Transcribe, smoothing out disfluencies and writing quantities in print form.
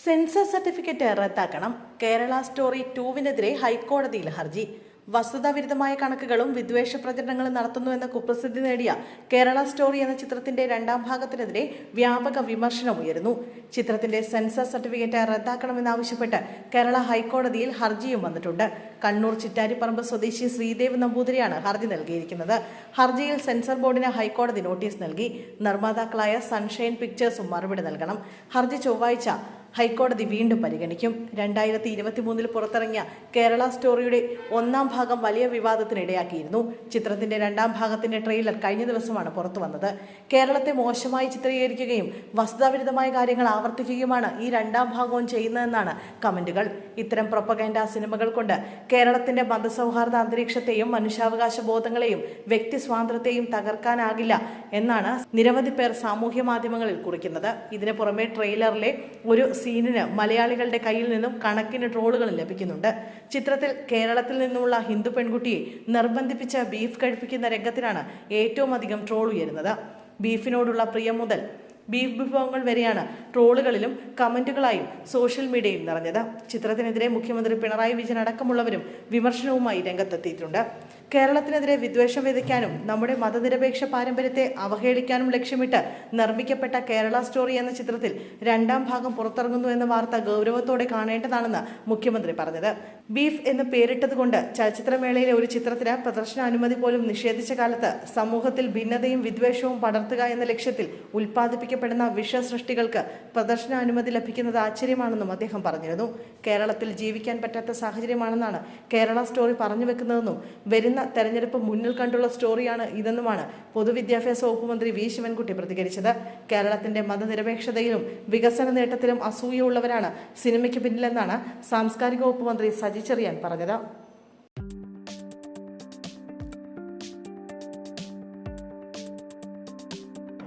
Sensor certificate റദ്ദാക്കണം. Kerala story 2-വിനെതിരെ ഹൈക്കോടതിയിൽ ഹർജി. വസ്തുതാവിരുദ്ധമായ കണക്കുകളും വിദ്വേഷ പ്രചരണങ്ങളും നടത്തുന്നുവെന്ന കുപ്രസിദ്ധി നേടിയ കേരള സ്റ്റോറി എന്ന ചിത്രത്തിന്റെ രണ്ടാം ഭാഗത്തിനെതിരെ വ്യാപക വിമർശനം ഉയരുന്നു. ചിത്രത്തിന്റെ സെൻസർ സർട്ടിഫിക്കറ്റ് റദ്ദാക്കണമെന്നാവശ്യപ്പെട്ട് കേരള ഹൈക്കോടതിയിൽ ഹർജിയും വന്നിട്ടുണ്ട്. കണ്ണൂർ ചിറ്റാരിപ്പറമ്പ് സ്വദേശി ശ്രീദേവ് നമ്പൂതിരിയാണ് ഹർജി നൽകിയിരിക്കുന്നത്. ഹർജിയിൽ സെൻസർ ബോർഡിന് ഹൈക്കോടതി നോട്ടീസ് നൽകി. നിർമ്മാതാക്കളായ സൺഷൈൻ പിക്ചേഴ്സും മറുപടി നൽകണം. ഹർജി ചൊവ്വാഴ്ച ഹൈക്കോടതി വീണ്ടും പരിഗണിക്കും. 2023 പുറത്തിറങ്ങിയ കേരള സ്റ്റോറിയുടെ ഒന്നാം ഭാഗം വലിയ വിവാദത്തിനിടയാക്കിയിരുന്നു. ചിത്രത്തിന്റെ രണ്ടാം ഭാഗത്തിന്റെ ട്രെയിലർ കഴിഞ്ഞ ദിവസമാണ് പുറത്തു വന്നത്. കേരളത്തെ മോശമായി ചിത്രീകരിക്കുകയും വസ്തുതാവിരുദ്ധമായ കാര്യങ്ങൾ ആവർത്തിക്കുകയുമാണ് ഈ രണ്ടാം ഭാഗവും ചെയ്യുന്നതെന്നാണ് കമന്റുകൾ. ഇത്തരം പ്രൊപ്പഗൻഡ സിനിമകൾ കൊണ്ട് കേരളത്തിന്റെ മതസൗഹാർദ്ദ അന്തരീക്ഷത്തെയും മനുഷ്യാവകാശ ബോധങ്ങളെയും വ്യക്തി സ്വാതന്ത്ര്യത്തെയും തകർക്കാനാകില്ല എന്നാണ് നിരവധി പേർ സാമൂഹ്യ മാധ്യമങ്ങളിൽ കുറിക്കുന്നത്. ഇതിന് പുറമെ ട്രെയിലറിലെ ഒരു സീനിന് മലയാളികളുടെ കയ്യിൽ നിന്നും കണക്കിന് ട്രോളുകൾ ലഭിക്കുന്നുണ്ട്. ചിത്രത്തിൽ കേരളത്തിൽ നിന്നുമുള്ള ഹിന്ദു പെൺകുട്ടിയെ നിർബന്ധിപ്പിച്ച് ബീഫ് കഴിപ്പിക്കുന്ന രംഗത്തിനാണ് ഏറ്റവും അധികം ട്രോൾ ഉയരുന്നത്. ബീഫിനോടുള്ള പ്രിയം മുതൽ ബീഫ് വിഭവങ്ങൾ വരെയാണ് ട്രോളുകളിലും കമന്റുകളായും സോഷ്യൽ മീഡിയയിൽ നിറഞ്ഞത്. ചിത്രത്തിനെതിരെ മുഖ്യമന്ത്രി പിണറായി വിജയൻ അടക്കമുള്ളവരും വിമർശനവുമായി രംഗത്തെത്തിയിട്ടുണ്ട്. കേരളത്തിനെതിരെ വിദ്വേഷം വിതയ്ക്കാനും നമ്മുടെ മതനിരപേക്ഷ പാരമ്പര്യത്തെ അവഹേളിക്കാനും ലക്ഷ്യമിട്ട് നിർമ്മിക്കപ്പെട്ട കേരള സ്റ്റോറി എന്ന ചിത്രത്തിൽ രണ്ടാം ഭാഗം പുറത്തിറങ്ങുന്നു എന്ന വാർത്ത ഗൗരവത്തോടെ കാണേണ്ടതാണെന്ന് മുഖ്യമന്ത്രി പറഞ്ഞത്. ബീഫ് എന്ന് പേരിട്ടതുകൊണ്ട് ചലച്ചിത്രമേളയിലെ ഒരു ചിത്രത്തിന് പ്രദർശനാനുമതി പോലും നിഷേധിച്ച കാലത്ത് സമൂഹത്തിൽ ഭിന്നതയും വിദ്വേഷവും പടർത്തുക എന്ന ലക്ഷ്യത്തിൽ ഉൽപ്പാദിപ്പിക്കപ്പെടുന്ന വിഷസൃഷ്ടികൾക്ക് പ്രദർശനാനുമതി ലഭിക്കുന്നത് ആശ്ചര്യമാണെന്നും അദ്ദേഹം പറഞ്ഞിരുന്നു. കേരളത്തിൽ ജീവിക്കാൻ പറ്റാത്ത സാഹചര്യമാണെന്നാണ് കേരള സ്റ്റോറി പറഞ്ഞു വെക്കുന്നതെന്നും വരുന്ന തെരഞ്ഞെടുപ്പ് മുന്നിൽ കണ്ടുള്ള സ്റ്റോറിയാണ് ഇതെന്നുമാണ് പൊതുവിദ്യാഭ്യാസ വകുപ്പ് മന്ത്രി വി ശിവൻകുട്ടി പ്രതികരിച്ചത്. കേരളത്തിന്റെ മതനിരപേക്ഷതയിലും വികസന നേട്ടത്തിലും അസൂയുള്ളവരാണ് സിനിമയ്ക്ക് പിന്നിലെന്നാണ് സാംസ്കാരിക വകുപ്പ് മന്ത്രി സജി ചെറിയാൻ പറഞ്ഞത്.